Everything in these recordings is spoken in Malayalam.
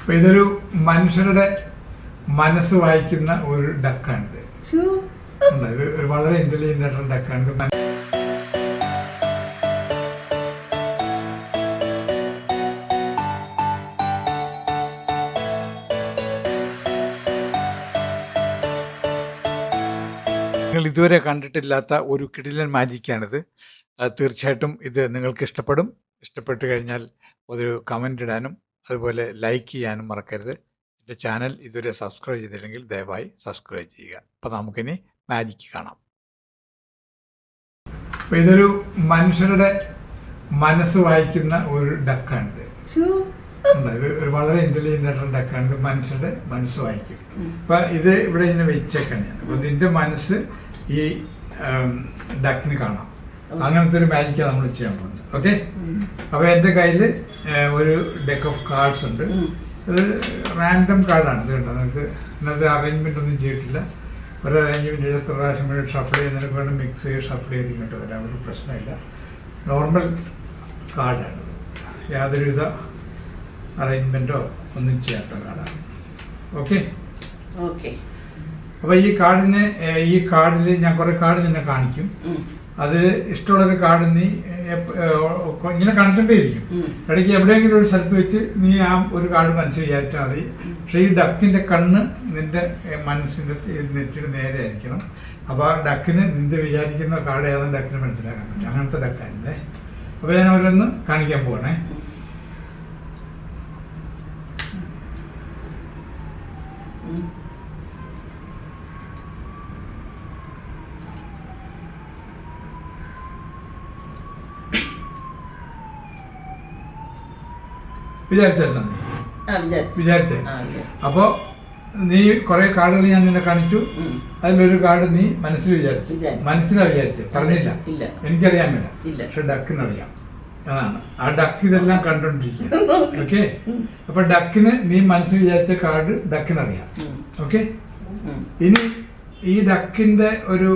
അപ്പോൾ ഇതൊരു മനുഷ്യരുടെ മനസ്സ് വായിക്കുന്ന ഒരു ഡക്കാണിത്. ഇത് ഒരു വളരെ ഇന്റലിജന്റ് ആയിട്ടുള്ള ഡക്കാണ്. നിങ്ങൾ ഇതുവരെ കണ്ടിട്ടില്ലാത്ത ഒരു കിടിലൻ മാജിക്കാണിത്. തീർച്ചയായിട്ടും ഇത് നിങ്ങൾക്ക് ഇഷ്ടപ്പെടും. ഇഷ്ടപ്പെട്ട് കഴിഞ്ഞാൽ ഒരു കമൻ്റ് ഇടാനും അതുപോലെ ലൈക്ക് ചെയ്യാനും മറക്കരുത്. എൻ്റെ ചാനൽ ഇതുവരെ സബ്സ്ക്രൈബ് ചെയ്തില്ലെങ്കിൽ ദയവായി സബ്സ്ക്രൈബ് ചെയ്യുക. അപ്പോൾ നമുക്കിനി മാജിക്ക് കാണാം. അപ്പോൾ ഇതൊരു മനുഷ്യരുടെ മനസ്സ് വായിക്കുന്ന ഒരു ഡക്കാണിത്. ഇത് ഒരു വളരെ ഇന്റലിജന്റ് ആയിട്ടുള്ള ഡക്കാണ്. ഇത് മനുഷ്യരുടെ മനസ്സ് വായിക്കും. അപ്പൊ ഇത് ഇവിടെ ഇങ്ങനെ വെച്ചേക്കാണ്. അപ്പൊ നിന്റെ മനസ്സ് ഈ ഡക്കിന് കാണാം. അങ്ങനത്തെ ഒരു മാജിക്കാണ് നമ്മൾ ചെയ്യാൻ പോകുന്നത്. ഓക്കെ, അപ്പൊ എൻ്റെ കയ്യിൽ ഒരു ഡെക്ക് ഓഫ് കാർഡ്സ് ഉണ്ട്. ഇത് റാൻഡം കാർഡാണ്. ഇത് കണ്ടോ, നിങ്ങൾക്ക് ഇന്നത്തെ അറേഞ്ച്മെന്റ് ഒന്നും ചെയ്തിട്ടില്ല. ഒരു അറേഞ്ച്മെന്റ് എത്ര പ്രാവശ്യം വേണ്ടി ഷഫിൾ ചെയ്യുന്നതിനൊക്കെ വേണം മിക്സ് ചെയ്ത് ഷഫിൾ ചെയ്ത് ഇങ്ങോട്ട് തരാം. ഒരു പ്രശ്നമില്ല. നോർമൽ കാർഡാണിത്. യാതൊരുവിധ അറേഞ്ച്മെന്റോ ഒന്നും ചെയ്യാത്ത കാർഡാണ്. Okay okay. അപ്പോൾ ഈ കാർഡിൽ ഞാൻ കുറേ കാർഡ് നിന്നെ കാണിക്കും. അത് ഇഷ്ടമുള്ളൊരു കാർഡ് നീ ഇങ്ങനെ കാണിച്ചോണ്ടേയിരിക്കും. ഇടയ്ക്ക് എവിടെയെങ്കിലും ഒരു സ്ഥലത്ത് വെച്ച് നീ ആ ഒരു കാർഡ് മനസ്സിൽ വിചാരിച്ചാൽ മതി. പക്ഷേ ഈ ഡക്കിന്റെ കണ്ണ് നിന്റെ മനസ്സിന്റെ നെറ്റിയുടെ നേരെ ആയിരിക്കണം. അപ്പോൾ ആ ഡക്കിന് നിന്റെ വിചാരിക്കുന്ന കാർഡ് ഏതാണ്ട് ഡക്കിന് മനസ്സിലാക്കാൻ പറ്റും. അങ്ങനത്തെ ഡക്കാണിത്. അപ്പോൾ ഞാൻ ഓരോന്ന് കാണിക്കാൻ പോകണേ. വിചാരിച്ചേ. അപ്പോ നീ കുറെ കാർഡുകൾ ഞാൻ നിന്നെ കാണിച്ചു. അതിലൊരു കാർഡ് നീ മനസ്സിൽ വിചാരിച്ചു. മനസ്സിലാ വിചാരിച്ചു, പറഞ്ഞില്ല. എനിക്കറിയാൻ വേണ്ട, പക്ഷെ ഡക്കിനറിയാം. അതാണ് ആ ഡക്ക് ഇതെല്ലാം കണ്ടോണ്ടിരിക്കുക. ഓക്കെ, അപ്പൊ ഡക്കിന് നീ മനസ്സിൽ വിചാരിച്ച കാർഡ് ഡക്കിനറിയാം. ഓക്കെ, ഇനി ഈ ഡക്കിന്റെ ഒരു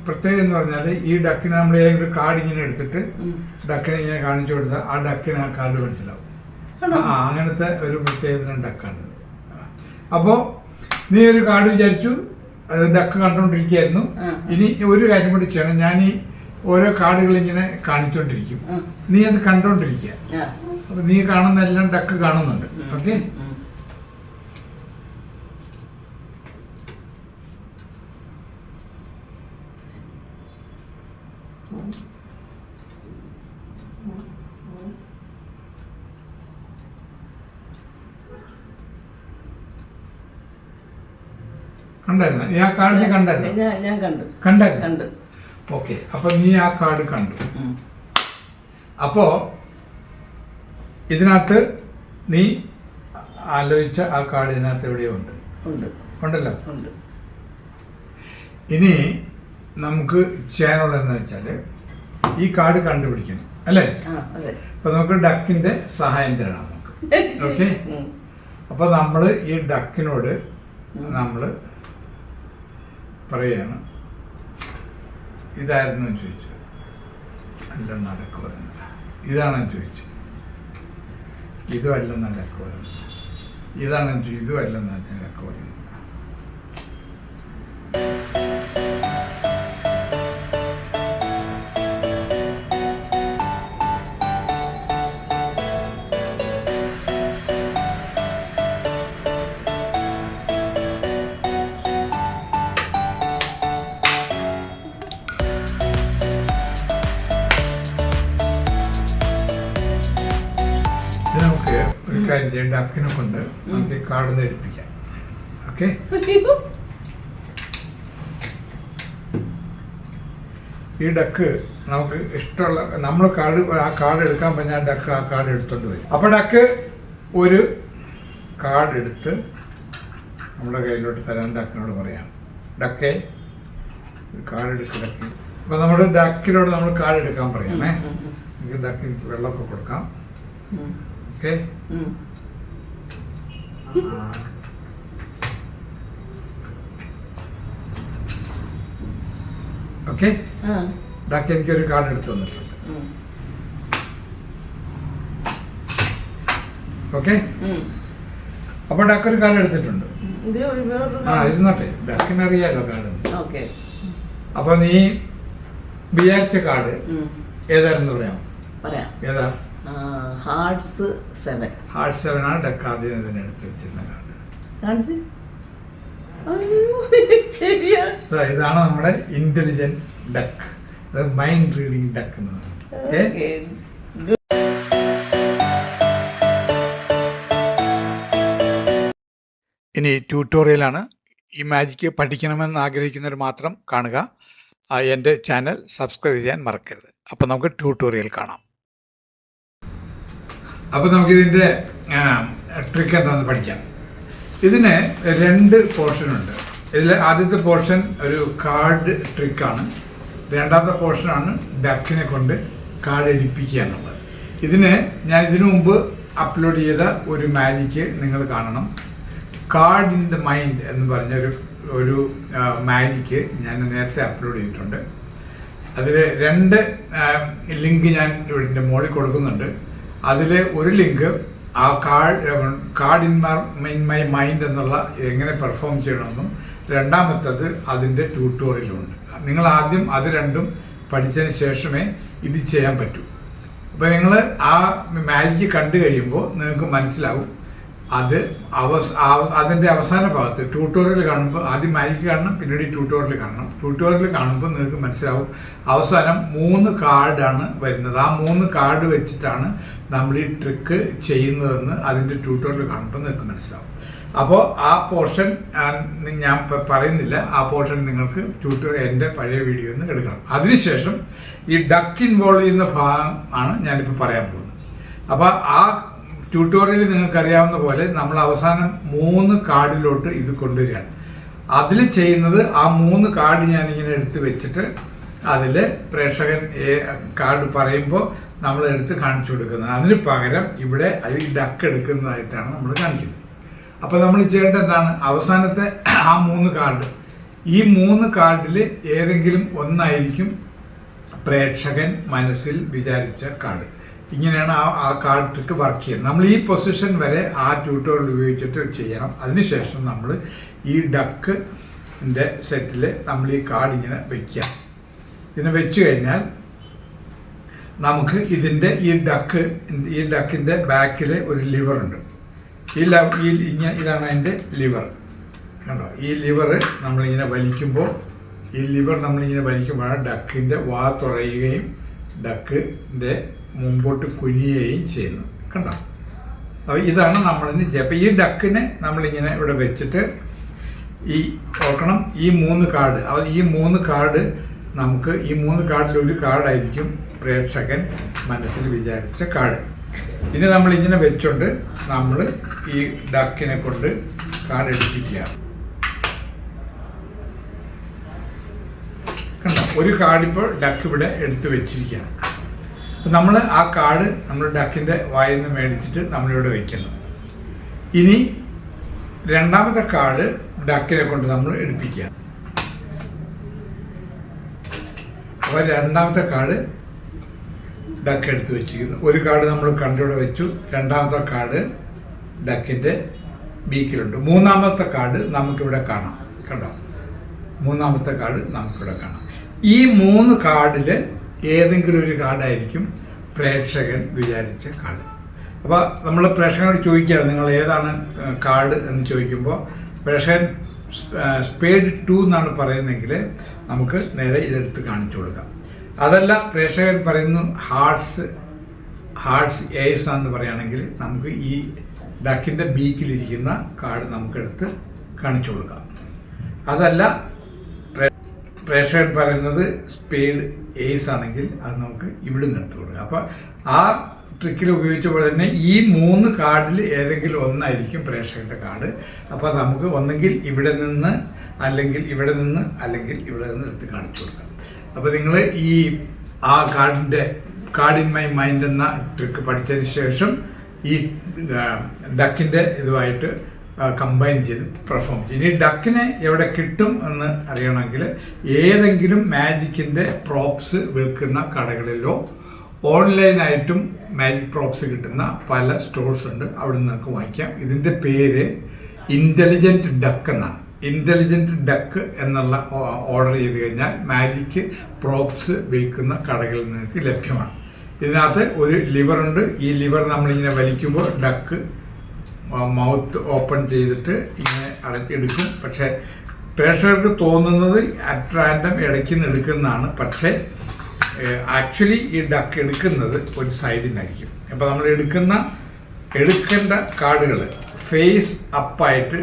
പ്രത്യേകത എന്ന് പറഞ്ഞാൽ ഈ ഡക്കിന് നമ്മൾ ഏതെങ്കിലും കാർഡ് ഇങ്ങനെ എടുത്തിട്ട് ഡക്കിനെ ഇങ്ങനെ കാണിച്ചു കൊടുത്താൽ ആ ഡക്കിന് ആ കാർഡ് മനസ്സിലാവും. അങ്ങനത്തെ ഒരു പ്രത്യേകത ഡക്കാണ്. അപ്പോ നീ ഒരു കാർഡ് വിചാരിച്ചു, അത് ഡക്ക് കണ്ടോണ്ടിരിക്കുകയായിരുന്നു. ഇനി ഒരു കാര്യം കൂടി ചെയ്യണം. ഞാൻ ഈ ഓരോ കാർഡുകൾ ഇങ്ങനെ കാണിച്ചോണ്ടിരിക്കും. നീ അത് കണ്ടോണ്ടിരിക്കുക. അപ്പൊ നീ കാണുന്ന എല്ലാം ഡക്ക് കാണുന്നുണ്ട്. ഓക്കെ, കണ്ടായിരുന്നു? നീ ആ കാർഡിനെ കണ്ടായിരുന്നു? കണ്ടായിരുന്നു. ഓക്കെ, അപ്പൊ നീ ആ കാർഡ് കണ്ടു. അപ്പോ ഇതിനകത്ത് നീ ആലോചിച്ച ആ കാർഡ് ഇതിനകത്ത് എവിടെയോ ഉണ്ടല്ലോ. ഇനി നമുക്ക് ചെയ്യാനുള്ളതെന്ന് വെച്ചാല് ഈ കാർഡ് കണ്ടുപിടിക്കണം, അല്ലേ? അപ്പൊ നമുക്ക് ഡക്കിന്റെ സഹായം തേടാം നമുക്ക്. ഓക്കെ, അപ്പൊ നമ്മള് ഈ ഡക്കിനോട് നമ്മള് പറയാണ്, ഇതായിരുന്നു ചോദിച്ചു. അല്ല നടക്കുക. ഇതാണ് ചോദിച്ചു. ഇതും അല്ല നടക്കുക. ഇതാണ് ചോദിച്ചു. ഇതും അല്ല നടക്കുക. നമുക്ക് ഒരു കാര്യം ചെയ്യാം. ഡക്കിനെ കൊണ്ട് നമുക്ക് കാർഡ് ധരിപ്പിക്കാം. ഓക്കെ, ഈ ഡക്ക് നമുക്ക് ഇഷ്ടമുള്ള നമ്മൾ ആ കാർഡ് എടുക്കാൻ പറഞ്ഞാൽ ഡക്ക് ആ കാർഡ് എടുത്തോണ്ട് വരും. അപ്പൊ ഡക്ക് ഒരു കാർഡ് എടുത്ത് നമ്മുടെ കയ്യിലോട്ട് തരാൻ ഡക്കിനോട് പറയാം. ഡക്കെ ഒരു കാർഡ് എടുക്കുക. ഡക്ക് അപ്പൊ നമ്മുടെ ഡക്കിനോട് നമ്മൾ കാർഡ് എടുക്കാൻ പറയാമേ. നമുക്ക് ഡക്കിന് വെള്ളമൊക്കെ കൊടുക്കാം. Okay, okay. ഡക്ക് എനിക്കൊരു കാർഡ് എടുത്തു തന്നിട്ടുണ്ട്. ഓക്കെ, അപ്പോൾ ഡക്ക് ഒരു കാർഡ് എടുത്തിട്ടുണ്ട്. ഇരുന്നോട്ടെ, ഡക്കിനറിയാലോ കാർഡ്. അപ്പൊ നീ വിചാരിച്ച കാർഡ് ഏതായിരുന്നു പറയാം? ഏതാ? ഹാർട്സ് 7. ഹാർട്സ് 7 ആണ് ഡക്ക് ആദ്യം തന്നെ എടുത്ത് വെച്ചിരുന്ന കാർഡ്. ഇതാണ് നമ്മുടെ intelligent duck, mind reading duck എന്ന് പറയുന്നത്. ഇനി ട്യൂട്ടോറിയലാണ്. ഈ മാജിക്ക് പഠിക്കണമെന്ന് ആഗ്രഹിക്കുന്നവർ മാത്രം കാണുക. എൻ്റെ ചാനൽ സബ്സ്ക്രൈബ് ചെയ്യാൻ മറക്കരുത്. അപ്പോൾ നമുക്ക് ട്യൂട്ടോറിയൽ കാണാം. അപ്പോൾ നമുക്കിതിൻ്റെ ട്രിക്ക് എന്താണെന്ന് പഠിക്കാം. ഇതിന് 2 പോർഷനുണ്ട്. ഇതിൽ ആദ്യത്തെ പോർഷൻ ഒരു കാർഡ് ട്രിക്കാണ്. രണ്ടാമത്തെ പോർഷനാണ് ഡക്കിനെ കൊണ്ട് കാർഡ് എടുപ്പിക്കുക എന്നുള്ളത്. ഞാൻ ഇതിനു മുമ്പ് അപ്ലോഡ് ചെയ്ത ഒരു മാജിക്ക് നിങ്ങൾ കാണണം. കാർഡ് ഇൻ ദ മൈൻഡ് എന്ന് പറഞ്ഞ ഒരു മാജിക്ക് ഞാൻ നേരത്തെ അപ്ലോഡ് ചെയ്തിട്ടുണ്ട്. അതിൽ 2 ലിങ്ക് ഞാൻ ഇവിടെ മുകളിൽ കൊടുക്കുന്നുണ്ട്. അതിൽ ഒരു ലിങ്ക് ആ കാർഡ് ഇൻ മൈ മൈൻഡ് എന്നുള്ള എങ്ങനെ പെർഫോം ചെയ്യണമെന്നും, രണ്ടാമത്തത് അതിൻ്റെ ട്യൂട്ടോറിയലുണ്ട്. നിങ്ങൾ ആദ്യം അത് രണ്ടും പഠിച്ചതിന് ശേഷമേ ഇത് ചെയ്യാൻ പറ്റൂ. അപ്പോൾ നിങ്ങൾ ആ മാജിക്ക് കണ്ടു കഴിയുമ്പോൾ നിങ്ങൾക്ക് മനസ്സിലാവും. അതിൻ്റെ അവസാന ഭാഗത്ത് ട്യൂട്ടോറിയൽ കാണുമ്പോൾ ആദ്യം മാജിക്ക് കാണണം, പിന്നീട് ട്യൂട്ടോറിയൽ കാണണം. ട്യൂട്ടോറിയൽ കാണുമ്പോൾ നിങ്ങൾക്ക് മനസ്സിലാവും അവസാനം 3 കാർഡാണ് വരുന്നത്. ആ 3 കാർഡ് വെച്ചിട്ടാണ് നമ്മൾ ഈ ട്രിക്ക് ചെയ്യുന്നതെന്ന് അതിൻ്റെ ട്യൂട്ടോറിയൽ കാണുമ്പോൾ നിങ്ങൾക്ക് മനസ്സിലാവും. അപ്പോൾ ആ പോർഷൻ ഞാൻ പറയുന്നില്ല. ആ പോർഷൻ നിങ്ങൾക്ക് എൻ്റെ പഴയ വീഡിയോയിൽ നിന്ന് എടുക്കണം. അതിനുശേഷം ഈ ഡക്ക് ഇൻവോൾവ് ചെയ്യുന്ന ഭാഗം ആണ് ഞാനിപ്പോൾ പറയാൻ പോകുന്നത്. അപ്പോൾ ആ ട്യൂട്ടോറിയൽ നിങ്ങൾക്കറിയാവുന്ന പോലെ നമ്മൾ അവസാനം 3 കാർഡിലോട്ട് ഇത് കൊണ്ടുവരികയാണ്. അതിൽ ചെയ്യുന്നത് ആ 3 കാർഡ് ഞാനിങ്ങനെ എടുത്ത് വെച്ചിട്ട് അതിൽ പ്രേക്ഷകൻ കാർഡ് പറയുമ്പോൾ നമ്മൾ എടുത്ത് കാണിച്ചു കൊടുക്കുന്നത്. അതിന് പകരം ഇവിടെ അത് ഡക്ക് എടുക്കുന്നതായിട്ടാണ് നമ്മൾ കാണിക്കുന്നത്. അപ്പോൾ നമ്മൾ ചെയ്യേണ്ടത് എന്താണ്? അവസാനത്തെ ആ 3 കാർഡ്, ഈ 3 കാർഡിൽ ഏതെങ്കിലും ഒന്നായിരിക്കും പ്രേക്ഷകൻ മനസ്സിൽ വിചാരിച്ച കാർഡ്. ഇങ്ങനെയാണ് ആ കാർഡ് ട്രിക്ക് വർക്ക് ചെയ്യുന്നത്. നമ്മൾ ഈ പൊസിഷൻ വരെ ആ ട്യൂട്ടോറിയൽ ഉപയോഗിച്ചിട്ട് ചെയ്യണം. അതിനുശേഷം നമ്മൾ ഈ ഡക്കിൻ്റെ സെറ്റിൽ നമ്മൾ ഈ കാർഡ് ഇങ്ങനെ വയ്ക്കുക. ഇതിനെ വെച്ച് കഴിഞ്ഞാൽ നമുക്ക് ഇതിൻ്റെ ഈ ഡക്കിൻ്റെ ബാക്കിൽ ഒരു ലിവറുണ്ട്. ഇതാണ് അതിൻ്റെ ലിവർ. കണ്ടോ? ഈ ലിവർ നമ്മളിങ്ങനെ വലിക്കുമ്പോൾ നമ്മളിങ്ങനെ ഡക്കിൻ്റെ വാ തുറയുകയും ഡക്കിൻ്റെ മുമ്പോട്ട് കുനിയുകയും ചെയ്യുന്നു. കണ്ടോ? അപ്പോൾ ഇതാണ് നമ്മളിന് ചെയ്യുക. അപ്പോൾ ഈ ഡക്കിനെ നമ്മളിങ്ങനെ ഇവിടെ വെച്ചിട്ട് ഓർക്കണം ഈ 3 കാർഡ്, ഈ 3 കാർഡ് നമുക്ക് ഈ 3 കാർഡിൽ ഒരു കാർഡായിരിക്കും പ്രേക്ഷകൻ മനസ്സിൽ വിചാരിച്ച കാർഡ്. ഇനി നമ്മളിങ്ങനെ വെച്ചുകൊണ്ട് നമ്മൾ ഈ ഡക്കിനെ കൊണ്ട് കാർഡ് എടുപ്പിക്കുക. കണ്ടോ? ഒരു കാർഡ് ഇപ്പോൾ ഡക്ക് ഇവിടെ എടുത്ത് വെച്ചിരിക്കുകയാണ്. അപ്പം നമ്മൾ ആ കാർഡ് നമ്മൾ ഡക്കിൻ്റെ വായിൽ നിന്ന് മേടിച്ചിട്ട് നമ്മളിവിടെ വയ്ക്കുന്നു. ഇനി രണ്ടാമത്തെ കാർഡ് ഡക്കിനെ കൊണ്ട് നമ്മൾ എടുപ്പിക്കുക. അപ്പോൾ രണ്ടാമത്തെ കാർഡ് ഡക്ക് എടുത്ത് വെച്ചിരിക്കുന്നു. ഒരു കാർഡ് നമ്മൾ കണ്ടിവിടെ വെച്ചു. രണ്ടാമത്തെ കാർഡ് ഡക്കിൻ്റെ ബീക്കിലുണ്ട്. മൂന്നാമത്തെ കാർഡ് നമുക്കിവിടെ കാണാം. കണ്ടോ? മൂന്നാമത്തെ കാർഡ് നമുക്കിവിടെ കാണാം. ഈ 3 കാർഡിൽ ഏതെങ്കിലും ഒരു കാർഡായിരിക്കും പ്രേക്ഷകൻ വിചാരിച്ച കാർഡ്. അപ്പോൾ നമ്മൾ പ്രേക്ഷകനോട് ചോദിക്കുകയാണ് നിങ്ങൾ ഏതാണ് കാർഡ് എന്ന് ചോദിക്കുമ്പോൾ പ്രേക്ഷകൻ സ്പേഡ് 2 എന്നാണ് പറയുന്നതെങ്കിൽ നമുക്ക് നേരെ ഇതെടുത്ത് കാണിച്ചു കൊടുക്കാം. അതല്ല പ്രേക്ഷകൻ പറയുന്നു ഹാർട്സ് ഏസ് എന്ന് പറയുകയാണെങ്കിൽ നമുക്ക് ഈ ഡക്കിൻ്റെ ബീക്കിലിരിക്കുന്ന കാർഡ് നമുക്കെടുത്ത് കാണിച്ചു കൊടുക്കാം. അതല്ല പ്രേക്ഷകൻ പറയുന്നത് സ്പേഡ് ഏസ് ആണെങ്കിൽ അത് നമുക്ക് ഇവിടെ നിന്ന് എടുത്തു കൊടുക്കാം. അപ്പോൾ ആ ട്രിക്കിൽ ഉപയോഗിച്ച പോലെ തന്നെ ഈ 3 കാർഡിൽ ഏതെങ്കിലും ഒന്നായിരിക്കും പ്രേക്ഷകൻ്റെ കാർഡ്. അപ്പോൾ നമുക്ക് ഒന്നെങ്കിൽ ഇവിടെ നിന്ന് അല്ലെങ്കിൽ ഇവിടെ നിന്ന് അല്ലെങ്കിൽ ഇവിടെ നിന്ന് എടുത്ത് കാണിച്ചു കൊടുക്കാം. അപ്പോൾ നിങ്ങൾ ആ കാർഡ് ഇൻ മൈ മൈൻഡ് എന്ന ട്രിക്ക് പഠിച്ചതിന് ശേഷം ഈ ഡക്കിൻ്റെ ഇതുമായിട്ട് കമ്പൈൻ ചെയ്ത് പെർഫോം ചെയ്യും. ഇനി ഡക്കിനെ എവിടെ കിട്ടും എന്ന് അറിയണമെങ്കിൽ ഏതെങ്കിലും മാജിക്കിൻ്റെ പ്രോപ്സ് വിൽക്കുന്ന കടകളിലോ ഓൺലൈനായിട്ടും മാജിക് പ്രോപ്സ് കിട്ടുന്ന പല സ്റ്റോഴ്സ് ഉണ്ട്, അവിടെ നിങ്ങൾക്ക് വാങ്ങിക്കാം. ഇതിൻ്റെ പേര് ഇൻ്റലിജൻറ്റ് ഡക്ക് എന്നാണ്. ഇൻ്റലിജൻറ്റ് ഡക്ക് എന്നുള്ള ഓർഡർ ചെയ്ത് കഴിഞ്ഞാൽ മാജിക് പ്രോപ്സ് വിൽക്കുന്ന കടകളിൽ നിങ്ങൾക്ക് ലഭ്യമാണ്. ഇതിനകത്ത് ഒരു ലിവറുണ്ട്. ഈ ലിവർ നമ്മളിങ്ങനെ വലിക്കുമ്പോൾ ഡക്ക് മൗത്ത് ഓപ്പൺ ചെയ്തിട്ട് ഇങ്ങനെ അടച്ചെടുക്കും. പക്ഷേ പ്രേക്ഷകർക്ക് തോന്നുന്നത് അറ്റ് റാൻഡം ഇടയ്ക്ക് നിന്ന് എടുക്കുന്നതാണ്. പക്ഷേ ആക്ച്വലി ഈ ഡക്ക് എടുക്കുന്നത് ഒരു സൈഡിൽ നിന്നായിരിക്കും. അപ്പോൾ നമ്മൾ എടുക്കേണ്ട കാർഡുകൾ ഫേസ് അപ്പായിട്ട്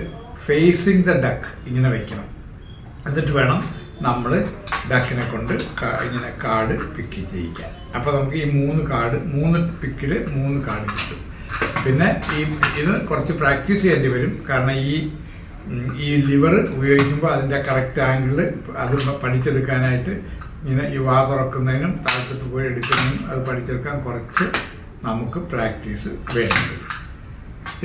ഫേസിങ് ദ ഡക്ക് ഇങ്ങനെ വയ്ക്കണം. എന്നിട്ട് വേണം നമ്മൾ ഡക്കിനെ കൊണ്ട് ഇങ്ങനെ കാർഡ് പിക്ക് ചെയ്യിക്കാൻ. അപ്പോൾ നമുക്ക് ഈ 3 പിക്കിൽ 3 കാർഡ് കിട്ടും. പിന്നെ ഇത് കുറച്ച് പ്രാക്ടീസ് ചെയ്യേണ്ടി വരും. കാരണം ഈ ലിവർ ഉപയോഗിക്കുമ്പോൾ അതിൻ്റെ കറക്റ്റ് ആംഗിൾ അത് പഠിച്ചെടുക്കാനായിട്ട് ഇങ്ങനെ ഈ വാ തുറക്കുന്നതിനും താഴ്ത്തിട്ട് പോയി എടുക്കുന്നതിനും അത് പഠിച്ചെടുക്കാൻ കുറച്ച് നമുക്ക് പ്രാക്ടീസ് വേണ്ടി.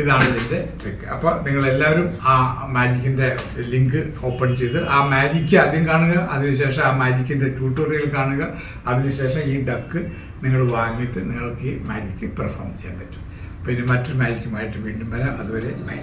ഇതാണ് ഇതിൻ്റെ ട്രിക്ക്. അപ്പോൾ നിങ്ങളെല്ലാവരും ആ മാജിക്കിൻ്റെ ലിങ്ക് ഓപ്പൺ ചെയ്ത് ആ മാജിക്ക് ആദ്യം കാണുക, അതിനുശേഷം ആ മാജിക്കിൻ്റെ ട്യൂട്ടോറിയൽ കാണുക, അതിനുശേഷം ഈ ഡക്ക് നിങ്ങൾ വാങ്ങിയിട്ട് നിങ്ങൾക്ക് ഈ മാജിക്ക് പെർഫോം ചെയ്യാൻ പറ്റും. പിന്നെ മറ്റൊരു മാജിക്കുമായിട്ട് വീണ്ടും വരാം. അതുവരെ ബൈ.